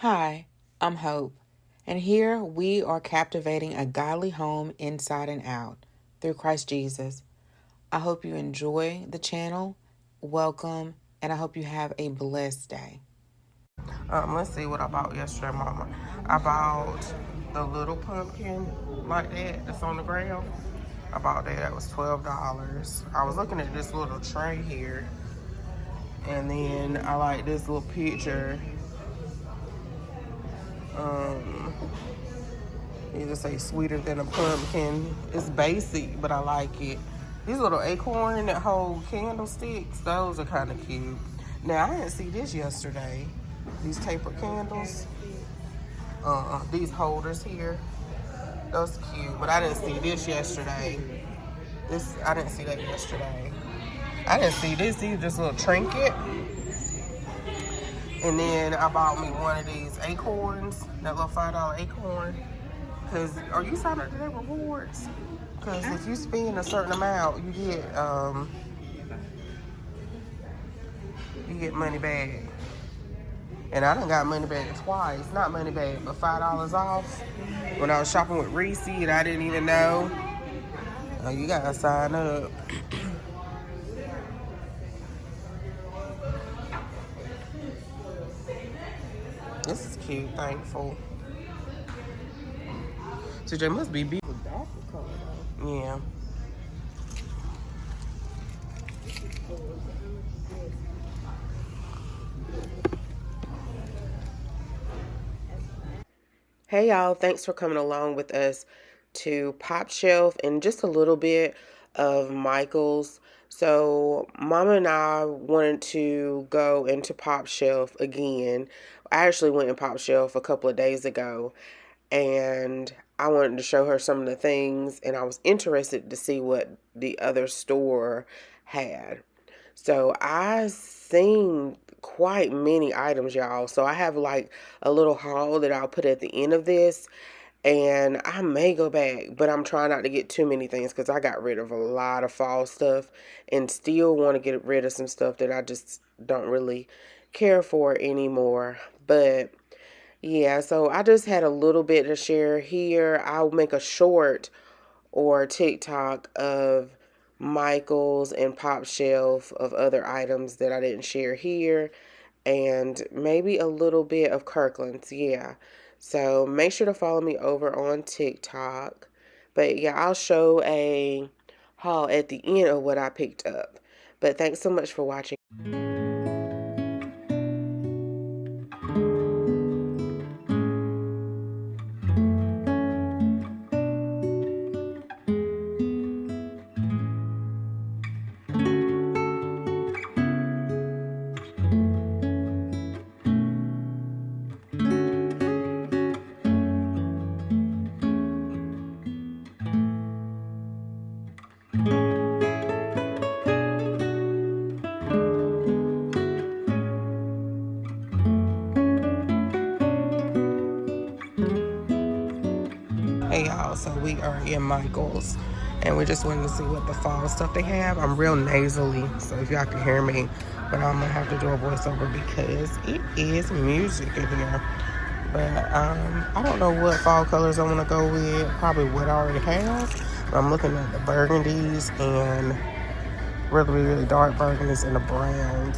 Hi, I'm Hope, and here we are captivating a godly home inside and out through Christ Jesus. I hope you enjoy the channel. Welcome, and I hope you have a blessed day. Let's see what I bought yesterday, Mama. I bought the little pumpkin like that's on the ground. I bought that. That was $12. I was looking at this little tray here, and then I like this little picture. You just say sweeter than a pumpkin. It's basic, but I like it. These little acorn that hold candlesticks, those are kind of cute. Now, I didn't see this yesterday. These tapered candles. These holders here. Those cute, but I didn't see this yesterday. I didn't see that yesterday. I didn't see this either, just a little trinket. And then I bought me one of these acorns, that little $5 acorn. Cause are you signed up to their rewards? Cause if you spend a certain amount, you get money back. And I done got money back twice. Not money back, but $5 off. When I was shopping with Reese and I didn't even know. Oh, you gotta sign up. This is cute, thankful. CJ must be beat. Yeah. Hey y'all, thanks for coming along with us to Popshelf and just a little bit of Michael's. So Mama and I wanted to go into Popshelf again. I actually went in Popshelf a couple of days ago, and I wanted to show her some of the things, and I was interested to see what the other store had. So I seen quite many items, y'all. So I have like a little haul that I'll put at the end of this, and I may go back, but I'm trying not to get too many things because I got rid of a lot of fall stuff and still want to get rid of some stuff that I just don't really care for anymore. But yeah, so I just had a little bit to share here. I'll make a short or TikTok of Michael's and Popshelf of other items that I didn't share here, and maybe a little bit of Kirkland's. Yeah, so make sure to follow me over on TikTok. But yeah, I'll show a haul at the end of what I picked up. But thanks so much for watching. Hey y'all, so we are in Michael's and we just wanted to see what the fall stuff they have. I'm real nasally, so if y'all can hear me, but I'm gonna have to do a voiceover because it is music in here. But I don't know what fall colors I want to go with. Probably what I already have. But I'm looking at the burgundies and really dark burgundies and the browns.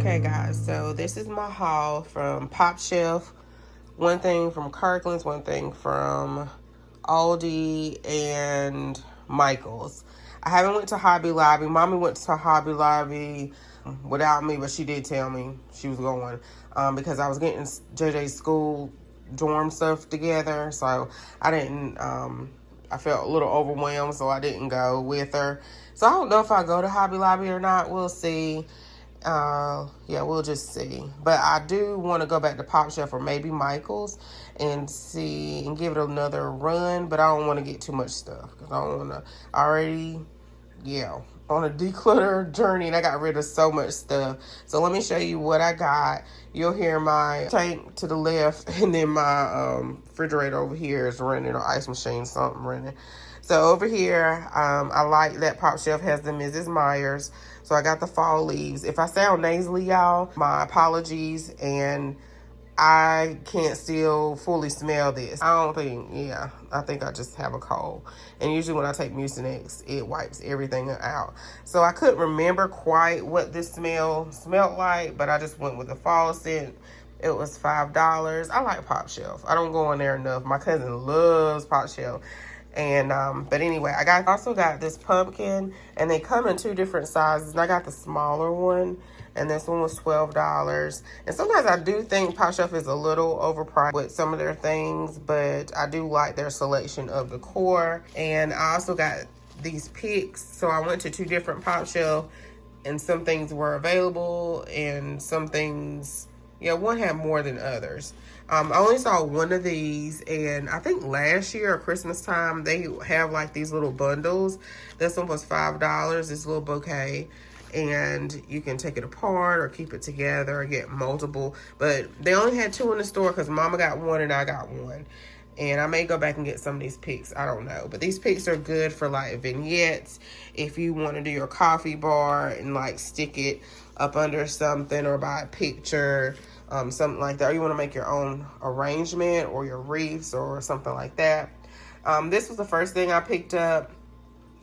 Okay, guys, so this is my haul from Popshelf. One thing from Kirkland's, one thing from Aldi, and Michael's. I haven't went to Hobby Lobby. Mommy went to Hobby Lobby without me, but she did tell me she was going because I was getting JJ's school dorm stuff together. So I didn't, I felt a little overwhelmed, so I didn't go with her. So I don't know if I go to Hobby Lobby or not. We'll see. Yeah, we'll just see. But I do want to go back to Popshelf or maybe Michael's and see and give it another run. But I don't want to get too much stuff because I don't want to already, yeah, on a declutter journey, and I got rid of so much stuff. So let me show you what I got. You'll hear my tank to the left, and then my refrigerator over here is running, or ice machine, something running. So over here, I like that Popshelf has the Mrs. Myers. So I got the fall leaves. If I sound nasally, y'all, my apologies. And I can't still fully smell this. I don't think, yeah, I think I just have a cold. And usually when I take Mucinex, it wipes everything out. So I couldn't remember quite what this smelled like, but I just went with the fall scent. It was $5. I like Popshelf. I don't go in there enough. My cousin loves Popshelf. And but anyway, I also got this pumpkin, and they come in 2 different sizes, and I got the smaller one, and this one was $12. And sometimes I do think Popshelf is a little overpriced with some of their things, but I do like their selection of decor. And I also got these picks, so I went to 2 different Popshelf, and some things were available and some things, yeah, one had more than others. I only saw one of these, and I think last year or Christmas time, they have like these little bundles. This one was $5, this little bouquet, and you can take it apart or keep it together or get multiple. But they only had 2 in the store because Mama got one and I got one. And I may go back and get some of these picks. I don't know. But these picks are good for like vignettes. If you want to do your coffee bar and like stick it up under something, or by a picture, something like that. Or you want to make your own arrangement or your wreaths or something like that. This was the first thing I picked up,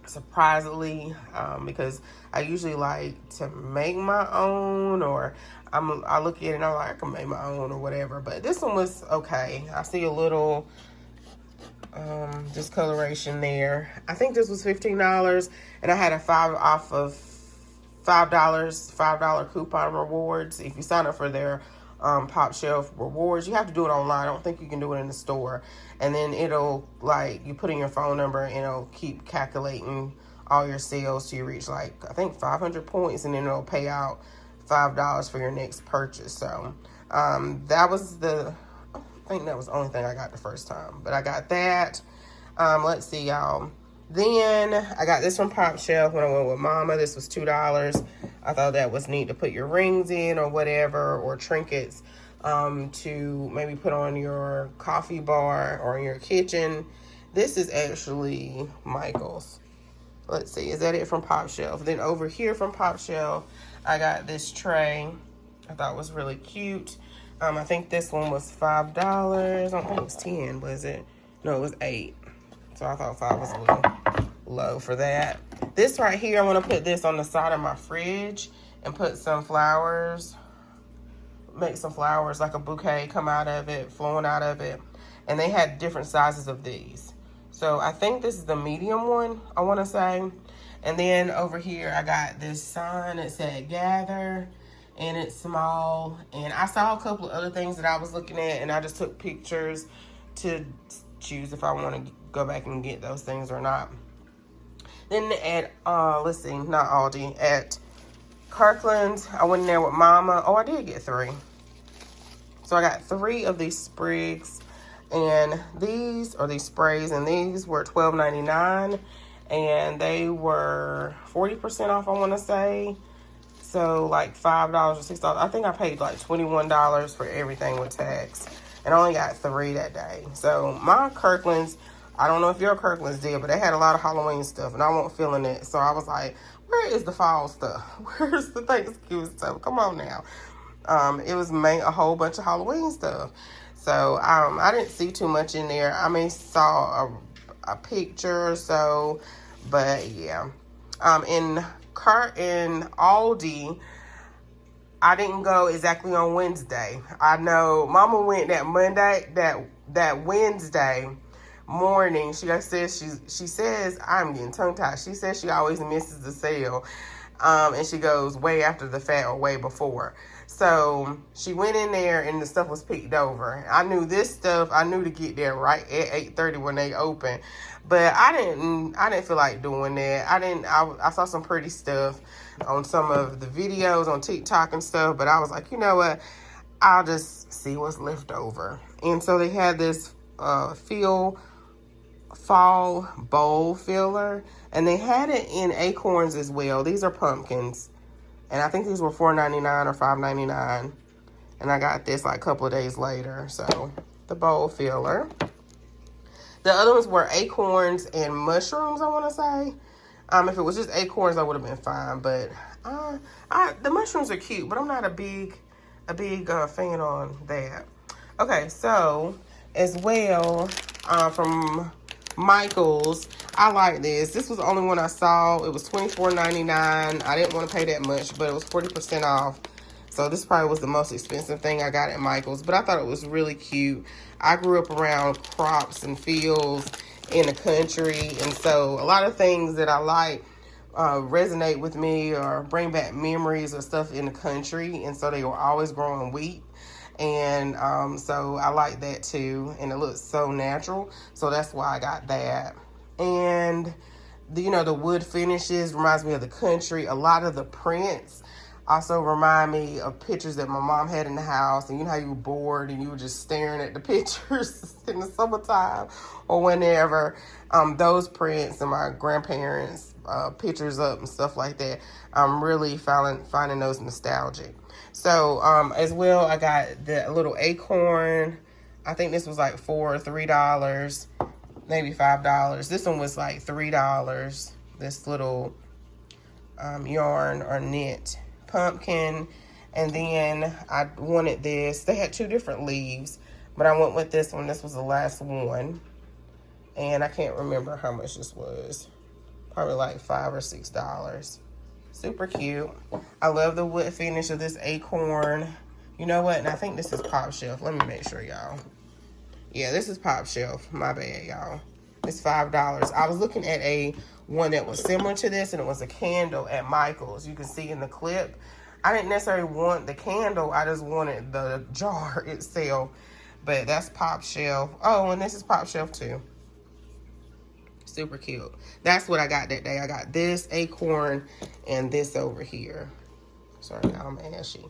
surprisingly, because I usually like to make my own, or I look at it and I'm like, I can make my own or whatever. But this one was okay. I see a little discoloration there. I think this was $15, and I had a $5 coupon rewards. If you sign up for their Popshelf rewards, you have to do it online. I don't think you can do it in the store. And then it'll, like, you put in your phone number and it'll keep calculating all your sales till you reach, like, I think 500 points, and then it'll pay out $5 for your next purchase. So that was the I think that was the only thing I got the first time. But I got that. Let's see, y'all. Then I got this from Popshelf when I went with Mama. This was $2. I thought that was neat to put your rings in or whatever, or trinkets to maybe put on your coffee bar or in your kitchen. This is actually Michael's. Let's see, is that it from Popshelf? Then over here from Popshelf, I got this tray. I thought it was really cute. I think this one was $5. I don't think it was 10, was it? No, it was 8. So I thought 5 was a little low for that. This right here, I want to put this on the side of my fridge and put some flowers. Make some flowers, like a bouquet come out of it, flowing out of it. And they had different sizes of these. So I think this is the medium one, I want to say. And then over here, I got this sign that said gather. And it's small. And I saw a couple of other things that I was looking at. And I just took pictures to choose if I want to go back and get those things or not. Then at, let's see, not Aldi, at Kirkland, I went in there with Mama. Oh, I did get 3. So I got 3 of these sprigs, and these sprays, and these were $12.99, and they were 40% off, I want to say. So like $5 or $6. I think I paid like $21 for everything with tax, and I only got 3 that day. So my Kirkland's, I don't know if your Kirkland's did, but they had a lot of Halloween stuff, and I wasn't feeling it. So I was like, where is the fall stuff? Where's the Thanksgiving stuff? Come on now. It was a whole bunch of Halloween stuff. So I didn't see too much in there. I mean, saw a picture or so, but yeah. In Aldi, I didn't go exactly on Wednesday. I know Mama went that Monday, that Wednesday morning. She says I'm getting tongue tied. She says she always misses the sale, and she goes way after the fact or way before. So she went in there and the stuff was picked over. I knew this stuff. I knew to get there right at 8:30 when they open, but I didn't feel like doing that. I saw some pretty stuff on some of the videos on TikTok and stuff, but I was like, you know what? I'll just see what's left over. And so they had this fall bowl filler, and they had it in acorns as well. These are pumpkins, and I think these were $4.99 or $5.99, and I got this like a couple of days later. So the bowl filler. The other ones were acorns and mushrooms, I want to say. If it was just acorns, I would have been fine, but the mushrooms are cute, but I'm not a big fan on that. Okay, so as well, from Michael's, I like this. This was the only one I saw. It was $24.99. I didn't want to pay that much, but it was 40% off. So this probably was the most expensive thing I got at Michael's, but I thought it was really cute. I grew up around crops and fields in the country, and so a lot of things that I like resonate with me or bring back memories of stuff in the country, and so they were always growing wheat. And so I like that too, and it looks so natural, so that's why I got that. And the wood finishes reminds me of the country. A lot of the prints also remind me of pictures that my mom had in the house, and you know how you were bored and you were just staring at the pictures in the summertime or whenever. Those prints and my grandparents' pictures up and stuff like that, I'm really finding those nostalgic. So as well, I got the little acorn. I think this was like $4 or $3, maybe $5. This one was like $3. This little yarn or knit pumpkin. And then I wanted this. They had 2 different leaves, but I went with this one. This was the last one, and I can't remember how much this was. Probably like $5 or $6. Super cute. I love the wood finish of this acorn. You know what? And I think this is Popshelf. Let me make sure, y'all. Yeah, this is Popshelf. My bad, y'all. It's $5. I was looking at one that was similar to this, and it was a candle at Michael's. You can see in the clip. I didn't necessarily want the candle. I just wanted the jar itself. But that's Popshelf. Oh, and this is Popshelf too. Super cute. That's what I got that day. I got this acorn and this over here. Sorry, now I'm ashy.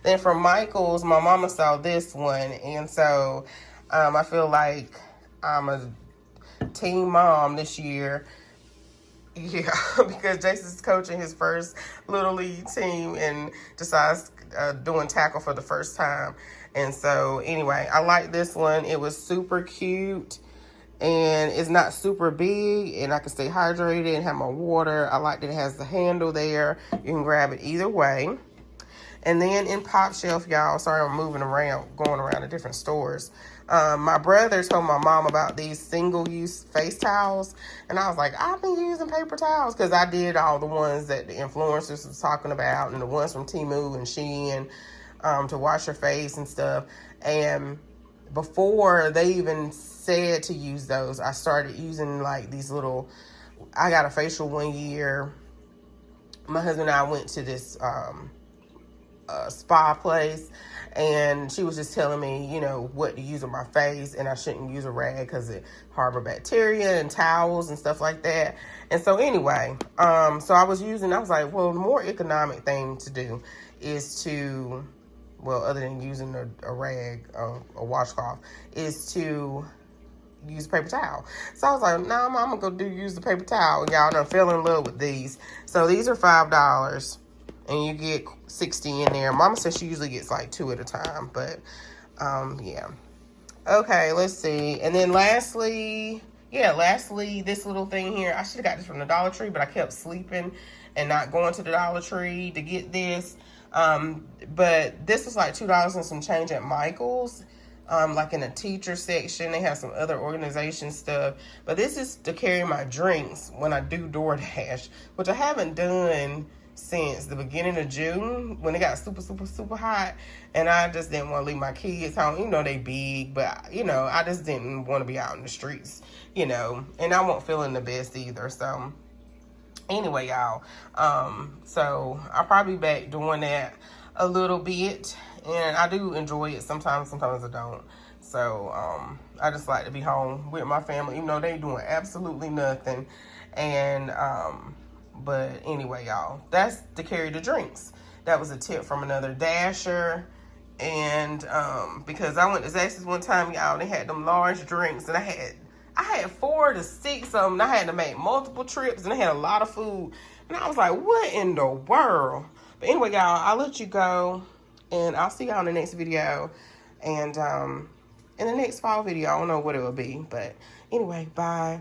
Then from Michael's, my mama saw this one, and so I feel like I'm a teen mom this year. Yeah, because Jason's coaching his first little league team and decides doing tackle for the first time. And so, anyway, I like this one. It was super cute and it's not super big, and I can stay hydrated and have my water. I like that it has the handle there. You can grab it either way. And then in Popshelf, y'all, sorry I'm moving around, going around to different stores. My brother told my mom about these single-use face towels. And I was like, I've been using paper towels because I did all the ones that the influencers was talking about and the ones from Temu and Shein to wash your face and stuff. And before they even said to use those, I started using like these little, I got a facial one year. My husband and I went to this spa place, and she was just telling me, you know, what to use on my face, and I shouldn't use a rag because it harbor bacteria and towels and stuff like that. And so anyway, so I was like, well, the more economic thing to do is to, well, other than using a rag, a washcloth, is to use paper towel. So I was like, nah, I'm gonna go use the paper towel. Y'all done fell in love with these. So these are $5. And you get 60 in there. Mama says she usually gets like 2 at a time. But, yeah. Okay, let's see. And then lastly, this little thing here. I should have got this from the Dollar Tree, but I kept sleeping and not going to the Dollar Tree to get this. But this was like $2 and some change at Michael's. Like in the teacher section. They have some other organization stuff. But this is to carry my drinks when I do DoorDash, which I haven't done since the beginning of June when it got super, super, super hot. And I just didn't want to leave my kids home. You know, they big, but, you know, I just didn't want to be out in the streets, you know. And I won't feeling the best either. So, anyway, y'all. So, I'll probably be back doing that a little bit. And I do enjoy it sometimes I don't. So, I just like to be home with my family, even though they doing absolutely nothing. And, but anyway, y'all, that's to carry the drinks. That was a tip from another Dasher. And because I went to Zaxby's one time, y'all, they had them large drinks, and I had 4 to 6 of them, and I had to make multiple trips, and they had a lot of food. And I was like, what in the world? But anyway, y'all, I'll let you go, and I'll see y'all in the next video. And in the next fall video, I don't know what it will be. But anyway, bye.